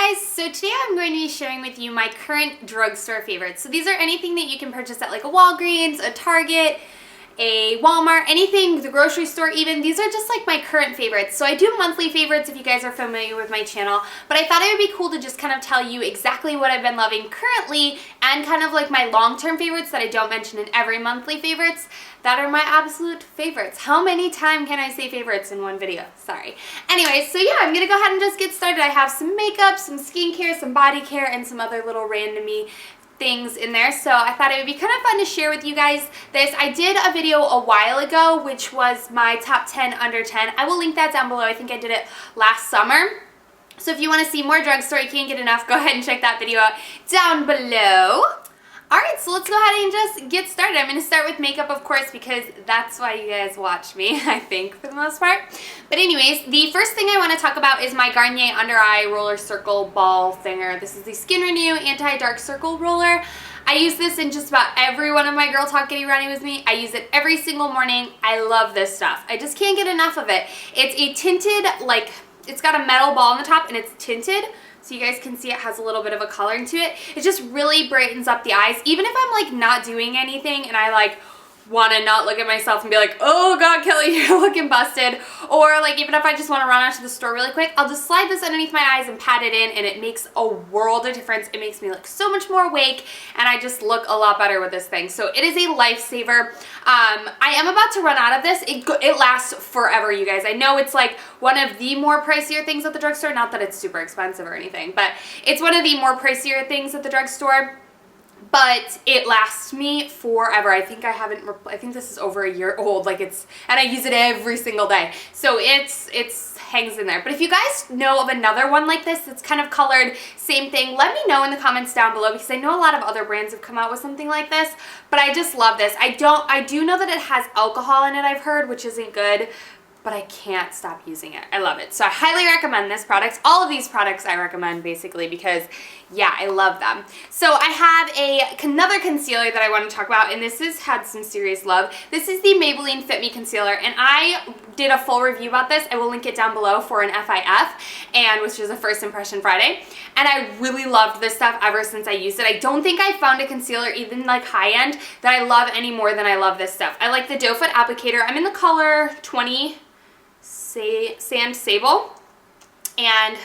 guys, so today I'm going to be sharing with you my current drugstore favorites. So these are anything that you can purchase at like a Walgreens, a Target, a Walmart, anything, the grocery store even. These are just like my current favorites. So I do monthly favorites if you guys are familiar with my channel, but I thought it would be cool to just kind of tell you exactly what I've been loving currently and kind of like my long-term favorites that I don't mention in every monthly favorites that are my absolute favorites. How many times can I say favorites in one video? Sorry. Anyway, so yeah, I'm gonna go ahead and just get started. I have some makeup, some skincare, some body care, and some other little randomy things in there, so I thought it would be kind of fun to share with you guys this. I did a video a while ago which was my top 10 under 10. I will link that down below. I think I did it last summer. So if you want to see more drugstore, you can't get enough, go ahead and check that video out down below. Alright, so let's go ahead and just get started. I'm going to start with makeup, of course, because that's why you guys watch me, I think, for the most part. But anyways, the first thing I want to talk about is my Garnier Under Eye Roller Circle Ball Thinger. This is the Skin Renew Anti-Dark Circle Roller. I use this in just about every one of my Girl Talk Getting Ready With Me. I use it every single morning. I love this stuff. I just can't get enough of it. It's a tinted, like, it's got a metal ball on the top and it's tinted. So you guys can see it has a little bit of a coloring to it. It just really brightens up the eyes. Even if I'm like not doing anything and I like want to not look at myself and be like, oh god, Kelly, you're looking busted. Or like even if I just want to run out to the store really quick, I'll just slide this underneath my eyes and pat it in and it makes a world of difference. It makes me look so much more awake and I just look a lot better with this thing. So it is a lifesaver. I am about to run out of this. It lasts forever, you guys. I know it's like one of the more pricier things at the drugstore. Not that it's super expensive or anything, but it's one of the more pricier things at the drugstore. But it lasts me forever. I think I think this is over a year old, like and I use it every single day. So it's hangs in there. But if you guys know of another one like this that's kind of colored, same thing, let me know in the comments down below because I know a lot of other brands have come out with something like this, but I just love this. I do know that it has alcohol in it, I've heard, which isn't good, but I can't stop using it. I love it. So I highly recommend this product. All of these products I recommend basically because, yeah, I love them. So I have another concealer that I want to talk about, and this has had some serious love. This is the Maybelline Fit Me Concealer, and I did a full review about this. I will link it down below for an FIF, which is a First Impression Friday. And I really loved this stuff ever since I used it. I don't think I found a concealer, even like high-end, that I love any more than I love this stuff. I like the doe foot applicator. I'm in the color 20 Sand Sable, and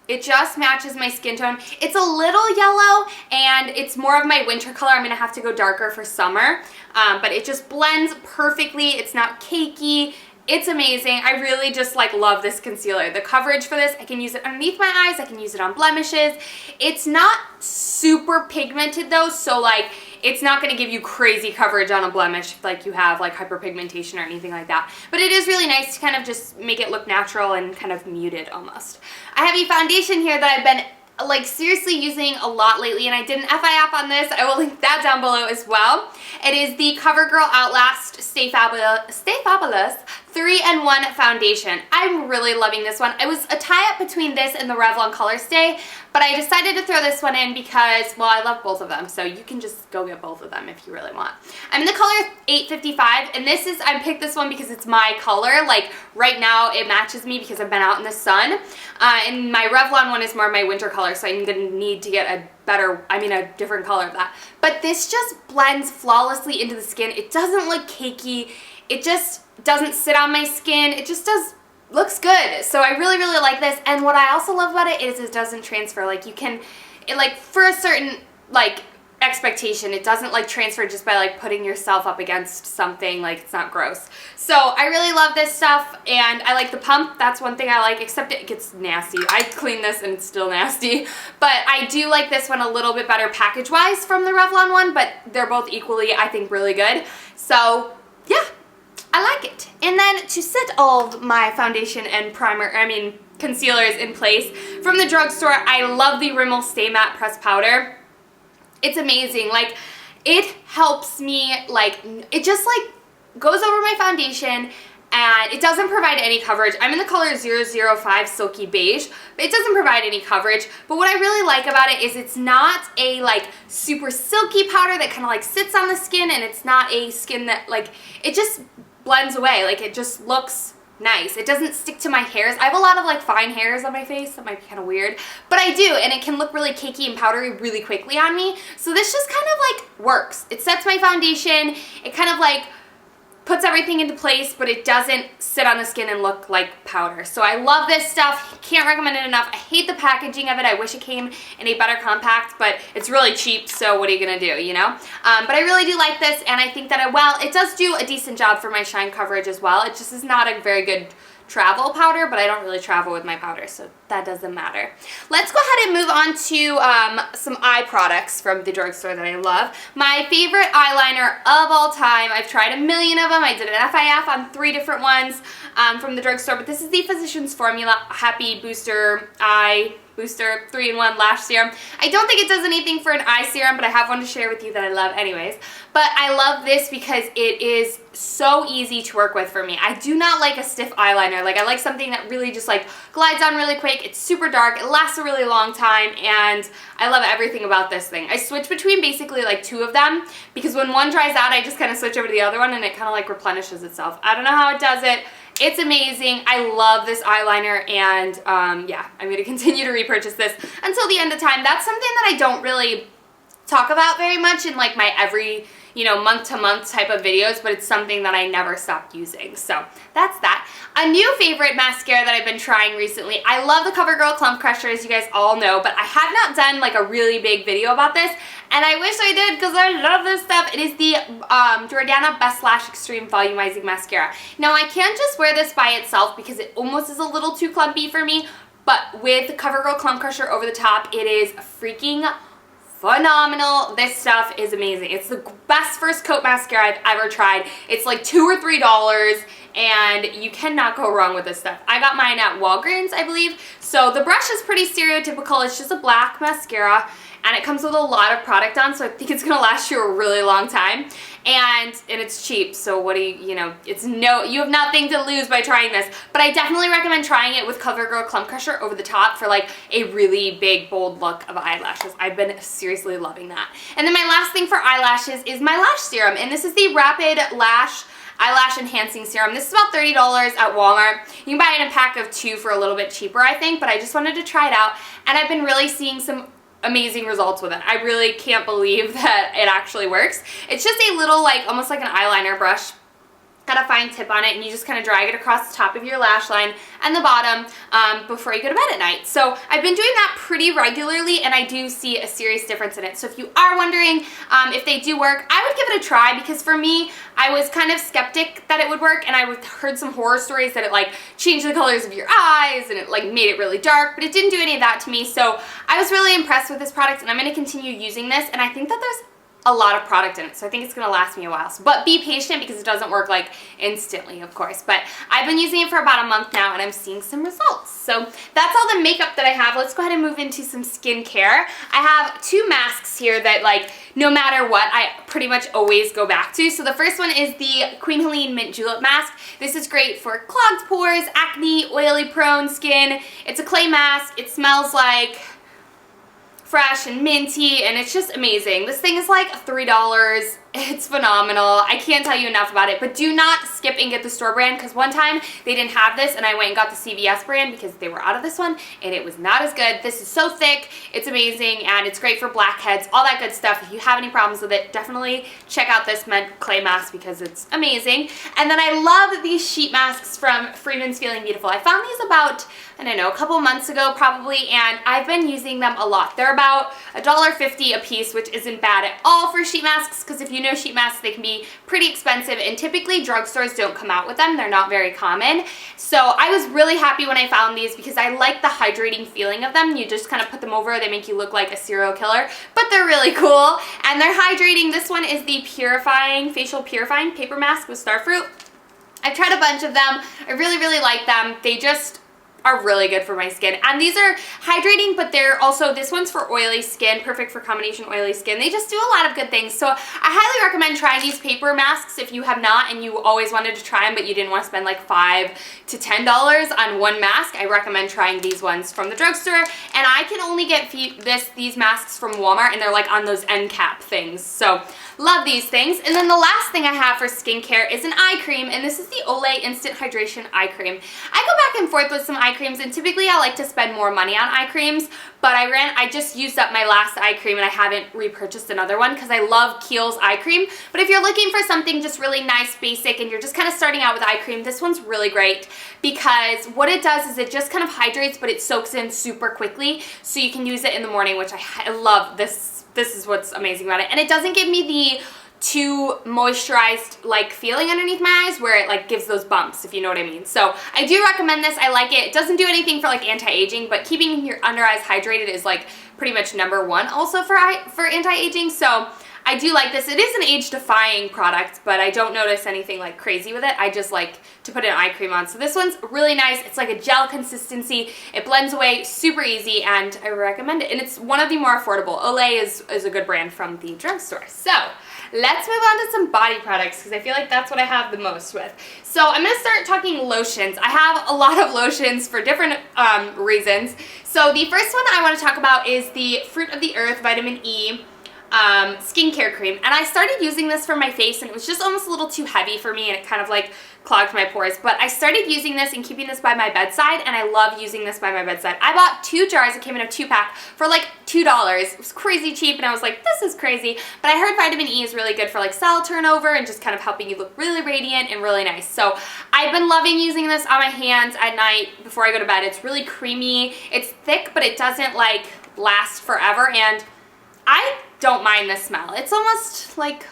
it just matches my skin tone. It's a little yellow and it's more of my winter color. I'm gonna have to go darker for summer, but it just blends perfectly. It's not cakey. It's amazing. I really just like love this concealer. The coverage for this, I can use it underneath my eyes. I can use it on blemishes. It's not super pigmented though, so like it's not going to give you crazy coverage on a blemish if like you have like hyperpigmentation or anything like that. But it is really nice to kind of just make it look natural and kind of muted almost. I have a foundation here that I've been like seriously using a lot lately, and I did an FIF on this. I will link that down below as well. It is the CoverGirl Outlast Stay Fabulous 3-in-1 foundation. I'm really loving this one. It was a tie-up between this and the Revlon Color Stay, but I decided to throw this one in because, well, I love both of them, so you can just go get both of them if you really want. I'm in the color 855, and I picked this one because it's my color. Like, right now, it matches me because I've been out in the sun, and my Revlon one is more my winter color, so I'm going to need to get a different color of that. But this just blends flawlessly into the skin. It doesn't look cakey. It just doesn't sit on my skin. It just looks good. So I really, really like this. And what I also love about it is it doesn't transfer. Like for a certain like expectation, it doesn't like transfer just by like putting yourself up against something. Like it's not gross. So I really love this stuff, and I like the pump. That's one thing I like, except it gets nasty. I clean this and it's still nasty, but I do like this one a little bit better package wise from the Revlon one, but they're both equally, I think, really good. So yeah, I like it. And then to set all of my foundation and concealers in place from the drugstore, I love the Rimmel Stay Matte Pressed Powder. It's amazing. Like, it helps me, like, it just like goes over my foundation, and it doesn't provide any coverage. I'm in the color 005 Silky Beige, but it doesn't provide any coverage. But what I really like about it is it's not a like super silky powder that kind of like sits on the skin, and it's not a skin that like, it just blends away. Like, it just looks nice. It doesn't stick to my hairs. I have a lot of like fine hairs on my face. That might be kind of weird, but I do, and it can look really cakey and powdery really quickly on me. So this just kind of like works. It sets my foundation. It kind of like puts everything into place, but it doesn't sit on the skin and look like powder. So I love this stuff. Can't recommend it enough. I hate the packaging of it. I wish it came in a better compact, but it's really cheap, so what are you gonna do, you know? But I really do like this, and I think that it does do a decent job for my shine coverage as well. It just is not a very good travel powder, but I don't really travel with my powder, so that doesn't matter. Let's go ahead and move on to some eye products from the drugstore that I love. My favorite eyeliner of all time. I've tried a million of them. I did an FIF on 3 different ones from the drugstore, but this is the Physicians Formula Happy Booster Eye Booster 3-in-1 Lash Serum. I don't think it does anything for an eye serum, but I have one to share with you that I love anyways. But I love this because it is so easy to work with for me. I do not like a stiff eyeliner. Like, I like something that really just like glides on really quick. It's super dark. It lasts a really long time, and I love everything about this thing. I switch between basically like 2 of them because when one dries out, I just kind of switch over to the other one, and it kind of like replenishes itself. I don't know how it does it. It's amazing. I love this eyeliner, and yeah, I'm going to continue to repurchase this until the end of time. That's something that I don't really talk about very much in like my every, you know, month-to-month type of videos, but it's something that I never stopped using. So that's that. A new favorite mascara that I've been trying recently. I love the CoverGirl Clump Crusher, as you guys all know, but I have not done like a really big video about this, and I wish I did because I love this stuff. It is the Jordana Best Lash Extreme Volumizing Mascara. Now, I can't just wear this by itself because it almost is a little too clumpy for me, but with CoverGirl Clump Crusher over the top, it is freaking phenomenal. This stuff is amazing. It's the best first coat mascara I've ever tried. It's like $2 or $3, and you cannot go wrong with this stuff. I got mine at Walgreens, I believe. So the brush is pretty stereotypical. It's just a black mascara, and it comes with a lot of product on, so I think it's gonna last you a really long time. And it's cheap, so what do you know, you have nothing to lose by trying this. But I definitely recommend trying it with CoverGirl Clump Crusher over the top for like a really big, bold look of eyelashes. I've been seriously loving that. And then my last thing for eyelashes is my lash serum, and this is the Rapid Eyelash Enhancing Serum. This is about $30 at Walmart. You can buy it in a pack of 2 for a little bit cheaper, I think, but I just wanted to try it out, and I've been really seeing some amazing results with it. I really can't believe that it actually works. It's just a little, like, almost like an eyeliner brush. Got a fine tip on it, and you just kind of drag it across the top of your lash line and the bottom before you go to bed at night. So I've been doing that pretty regularly, and I do see a serious difference in it. So if you are wondering if they do work, I would give it a try, because for me, I was kind of skeptic that it would work, and I heard some horror stories that it like changed the colors of your eyes and it like made it really dark, but it didn't do any of that to me. So I was really impressed with this product, and I'm going to continue using this, and I think that there's a lot of product in it, so I think it's going to last me a while. But be patient, because it doesn't work like instantly, of course. But I've been using it for about a month now, and I'm seeing some results. So that's all the makeup that I have. Let's go ahead and move into some skincare. I have 2 masks here that, like, no matter what, I pretty much always go back to. So the first one is the Queen Helene Mint Julep Mask. This is great for clogged pores, acne, oily prone skin. It's a clay mask. It smells like fresh and minty, and it's just amazing. This thing is like $3. It's phenomenal. I can't tell you enough about it, but do not skip and get the store brand, because one time they didn't have this, and I went and got the CVS brand because they were out of this one, and it was not as good. This is so thick, it's amazing, and it's great for blackheads, all that good stuff. If you have any problems with it, definitely check out this Mint Clay Mask, because it's amazing. And then I love these sheet masks from Freeman's Feeling Beautiful. I found these about, I don't know, a couple months ago probably, and I've been using them a lot. They're about $1.50 a piece, which isn't bad at all for sheet masks, because if you know sheet masks, they can be pretty expensive, and typically drugstores don't come out with them. They're not very common. So I was really happy when I found these, because I like the hydrating feeling of them. You just kind of put them over, they make you look like a serial killer, but they're really cool, and they're hydrating. This one is the Facial Purifying Paper Mask with Starfruit. I've tried a bunch of them. I really, really like them. They just are really good for my skin. And these are hydrating, but they're also, this one's for oily skin, perfect for combination oily skin. They just do a lot of good things. So I highly recommend trying these paper masks if you have not and you always wanted to try them, but you didn't want to spend like $5 to $10 on one mask. I recommend trying these ones from the drugstore. And I can only get these masks from Walmart, and they're like on those end cap things. So love these things. And then the last thing I have for skincare is an eye cream, and this is the Olay Instant Hydration Eye Cream. I go back and forth with some eye creams, and typically I like to spend more money on eye creams, but I just used up my last eye cream and I haven't repurchased another one because I love Kiehl's eye cream. But if you're looking for something just really nice, basic, and you're just kind of starting out with eye cream, this one's really great because what it does is it just kind of hydrates, but it soaks in super quickly, so you can use it in the morning, which I love. This is what's amazing about it. And it doesn't give me the too moisturized like feeling underneath my eyes where it like gives those bumps, if you know what I mean. So I do recommend this. I like it. It doesn't do anything for like anti-aging, but keeping your under eyes hydrated is like pretty much #1 also for anti-aging. So I do like this. It is an age-defying product, but I don't notice anything like crazy with it. I just like to put an eye cream on. So this one's really nice. It's like a gel consistency. It blends away super easy, and I recommend it. And it's one of the more affordable. Olay is a good brand from the drugstore. So let's move on to some body products because I feel like that's what I have the most with. So I'm going to start talking lotions. I have a lot of lotions for different reasons. So the first one I want to talk about is the Fruit of the Earth Vitamin E skincare cream, and I started using this for my face, and it was just almost a little too heavy for me, and it kind of like clogged my pores. But I started using this and keeping this by my bedside, and I love using this by my bedside. I bought 2 jars. It came in a 2-pack for like $2. It was crazy cheap, and I was like, this is crazy. But I heard vitamin E is really good for like cell turnover and just kind of helping you look really radiant and really nice. So I've been loving using this on my hands at night before I go to bed. It's really creamy. It's thick, but it doesn't like last forever, and I don't mind the smell. It's almost like,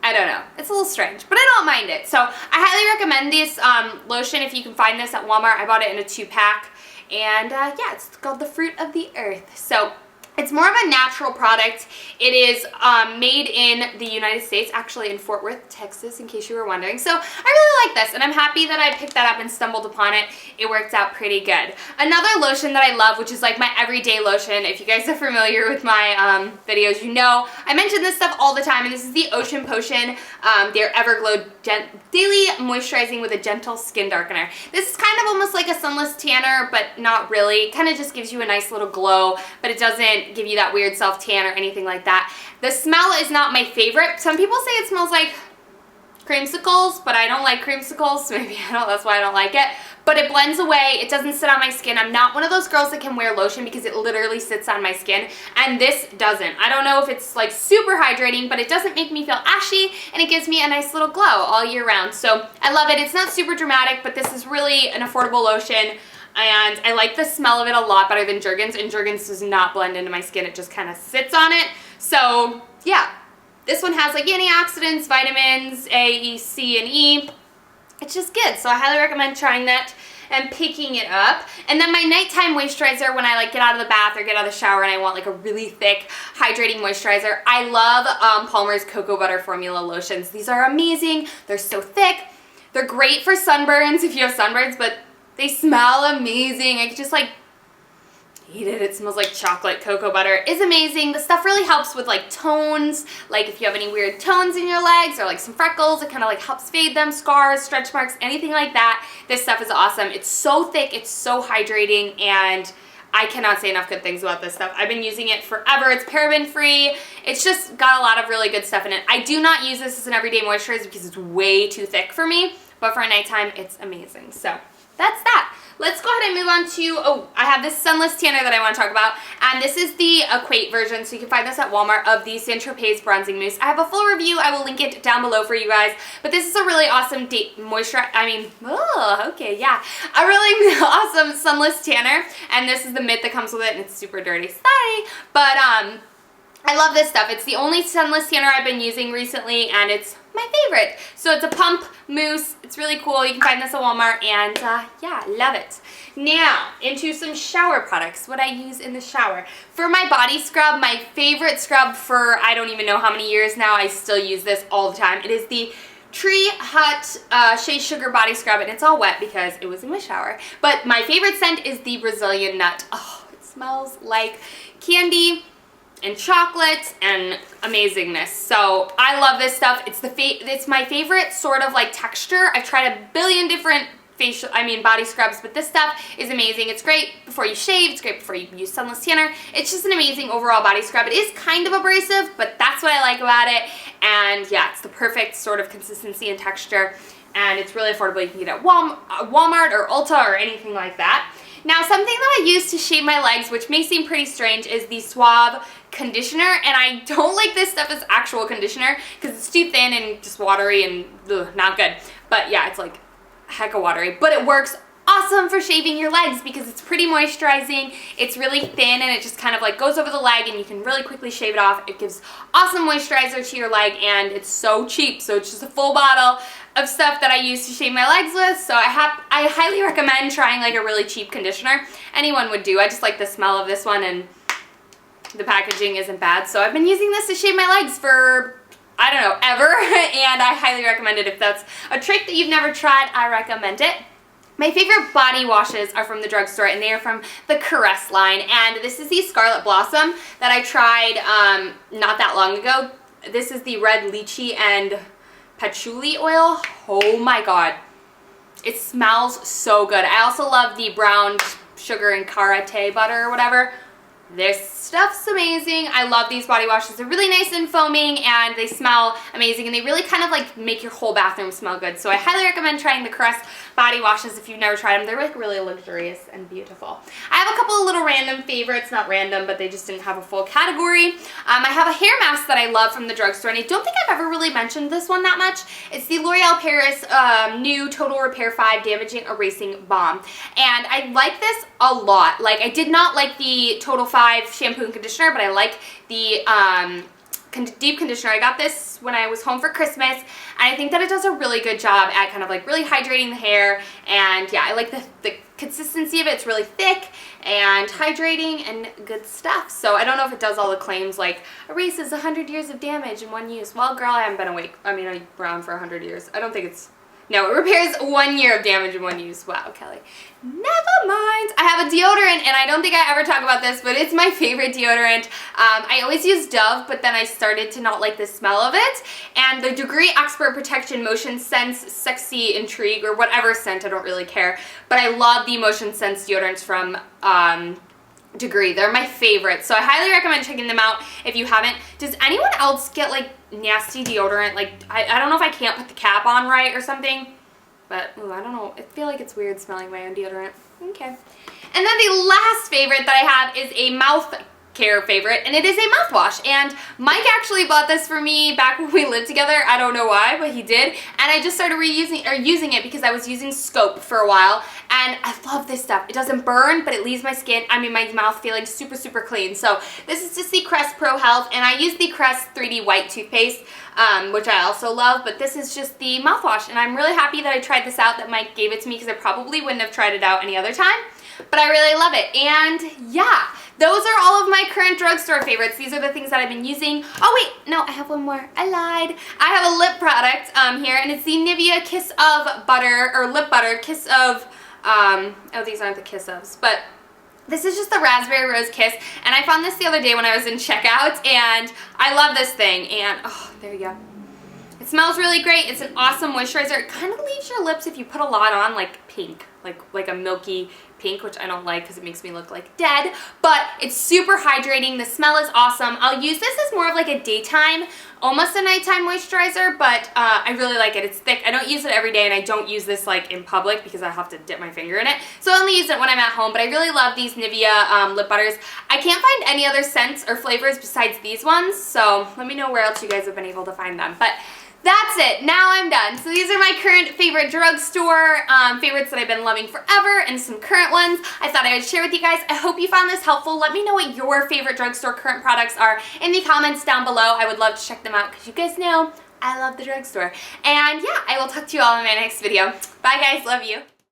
I don't know, it's a little strange, but I don't mind it. So I highly recommend this lotion if you can find this at Walmart. I bought it in a 2-pack, and yeah, it's called the Fruit of the Earth. So it's more of a natural product. It is made in the United States, actually in Fort Worth, Texas, in case you were wondering. So I really like this, and I'm happy that I picked that up and stumbled upon it. It worked out pretty good. Another lotion that I love, which is like my everyday lotion, if you guys are familiar with my videos, you know I mention this stuff all the time, and this is the Ocean Potion, their Everglow Daily Moisturizing with a Gentle Skin Darkener. This is kind of almost like a sunless tanner, but not really. It kind of just gives you a nice little glow, but it doesn't give you that weird self-tan or anything like that. The smell is not my favorite. Some people say it smells like creamsicles, but I don't like creamsicles, so maybe that's why I don't like it. But it blends away. It doesn't sit on my skin. I'm not one of those girls that can wear lotion because it literally sits on my skin, and this doesn't. I don't know if it's like super hydrating, but it doesn't make me feel ashy, and it gives me a nice little glow all year round. So I love it. It's not super dramatic, but this is really an affordable lotion. And I like the smell of it a lot better than Jergens, and Jergens does not blend into my skin. It just kind of sits on it. So yeah, this one has like antioxidants, vitamins A, C, and E. It's just good. So I highly recommend trying that and picking it up. And then my nighttime moisturizer, when I like get out of the bath or get out of the shower and I want like a really thick hydrating moisturizer, I love Palmer's Cocoa Butter Formula lotions. These are amazing. They're so thick. They're great for sunburns if you have sunburns, but they smell amazing. I could just like eat it. It smells like chocolate. Cocoa butter is amazing. The stuff really helps with like tones, like if you have any weird tones in your legs or like some freckles, it kind of like helps fade them, scars, stretch marks, anything like that. This stuff is awesome. It's so thick, it's so hydrating, and I cannot say enough good things about this stuff. I've been using it forever. It's paraben free. It's just got a lot of really good stuff in it. I do not use this as an everyday moisturizer because it's way too thick for me, but for a nighttime, it's amazing. So that's that. Let's go ahead and move on to, I have this sunless tanner that I want to talk about, and this is the Equate version, so you can find this at Walmart, of the Saint-Tropez Bronzing Mousse. I have a full review. I will link it down below for you guys, but this is a really awesome a really awesome sunless tanner, and this is the mitt that comes with it, and it's super dirty. Sorry, but I love this stuff. It's the only sunless tanner I've been using recently, and it's my favorite. So it's a pump mousse. It's really cool. You can find this at Walmart, and yeah, love it. Now, into some shower products, what I use in the shower. For my body scrub, my favorite scrub for I don't even know how many years now, I still use this all the time. It is the Tree Hut Shea Sugar Body Scrub, and it's all wet because it was in my shower. But my favorite scent is the Brazilian Nut. Oh, it smells like candy and chocolate and amazingness. So I love this stuff. It's my favorite sort of like texture. I've tried a billion different body scrubs, but this stuff is amazing. It's great before you shave. It's great before you use sunless tanner. It's just an amazing overall body scrub. It is kind of abrasive, but that's what I like about it. And yeah, it's the perfect sort of consistency and texture, and it's really affordable. You can get it at Walmart or Ulta or anything like that. Now, something that I use to shave my legs, which may seem pretty strange, is the Swab Conditioner, and I don't like this stuff as actual conditioner because it's too thin and just watery and ugh, not good. But yeah, it's like hecka watery, but it works awesome for shaving your legs because it's pretty moisturizing. It's really thin and it just kind of like goes over the leg and you can really quickly shave it off. It gives awesome moisturizer to your leg, and it's so cheap. So it's just a full bottle of stuff that I use to shave my legs with. So I highly recommend trying like a really cheap conditioner. Anyone would do. I just like the smell of this one, and the packaging isn't bad. So I've been using this to shave my legs for, I don't know, ever, and I highly recommend it. If that's a trick that you've never tried, I recommend it. My favorite body washes are from the drugstore, and they are from the Caress line, and this is the Scarlet Blossom that I tried not that long ago. This is the red lychee and patchouli oil. Oh my god, it smells so good. I also love the brown sugar and karate butter or whatever. This stuff's amazing. I love these body washes. They're really nice and foaming, and they smell amazing, and they really kind of like make your whole bathroom smell good. So I highly recommend trying the Caress body washes if you've never tried them. They're like really luxurious and beautiful. I have a couple of little random favorites, not random, but they just didn't have a full category. I have a hair mask that I love from the drugstore, and I don't think I've ever really mentioned this one that much. It's the L'Oreal Paris new Total Repair 5 Damaging Erasing Balm, and I like this a lot. Like, I did not like the Total 5 shampoo and conditioner, but I like the deep conditioner. I got this when I was home for Christmas, and I think that it does a really good job at kind of like really hydrating the hair, and yeah, I like the consistency of it. It's really thick and hydrating and good stuff. So I don't know if it does all the claims like erases 100 years of damage in one use. Well, girl, I haven't been awake. I mean, I'm around for 100 years. I don't think it's... No, it repairs 1 year of damage in one use. Wow, Kelly. Never mind. I have a deodorant, and I don't think I ever talk about this, but it's my favorite deodorant. I always use Dove, but then I started to not like the smell of it. And the Degree Expert Protection Motion Sense Sexy Intrigue, or whatever scent, I don't really care. But I love the Motion Sense deodorants from Degree. They're my favorite, so I highly recommend checking them out if you haven't. Does anyone else get like nasty deodorant? Like, I don't know if I can't put the cap on right or something, but ooh, I don't know. I feel like it's weird smelling my own deodorant. Okay. And then the last favorite that I have is a mouth care favorite, and it is a mouthwash. And Mike actually bought this for me back when we lived together. I don't know why, but he did. And I just started using it because I was using Scope for a while, and I love this stuff. It doesn't burn, but it leaves my my mouth feeling super, super clean. So this is just the Crest Pro Health, and I use the Crest 3D White toothpaste, which I also love, but this is just the mouthwash, and I'm really happy that I tried this out, that Mike gave it to me, because I probably wouldn't have tried it out any other time. But I really love it. And yeah, those are all of my current drugstore favorites. These are the things that I've been using. Oh wait, no, I have one more. I lied. I have a lip product here, and it's the Nivea Kiss of Butter, or Lip Butter, Kiss of, oh, these aren't the Kiss ofs, but this is just the Raspberry Rose Kiss, and I found this the other day when I was in checkout, and I love this thing, and oh, there you go. It smells really great. It's an awesome moisturizer. It kind of leaves your lips, if you put a lot on, like pink, like a milky pink, which I don't like because it makes me look like dead, but it's super hydrating. The smell is awesome. I'll use this as more of like a daytime, almost a nighttime moisturizer, but I really like it. It's thick. I don't use it every day, and I don't use this like in public because I have to dip my finger in it, so I only use it when I'm at home. But I really love these Nivea lip butters. I can't find any other scents or flavors besides these ones, so let me know where else you guys have been able to find them. But that's it. Now I'm done. So these are my current favorite drugstore favorites that I've been loving forever, and some current ones I thought I would share with you guys. I hope you found this helpful. Let me know what your favorite drugstore current products are in the comments down below. I would love to check them out because you guys know I love the drugstore. And yeah, I will talk to you all in my next video. Bye guys. Love you.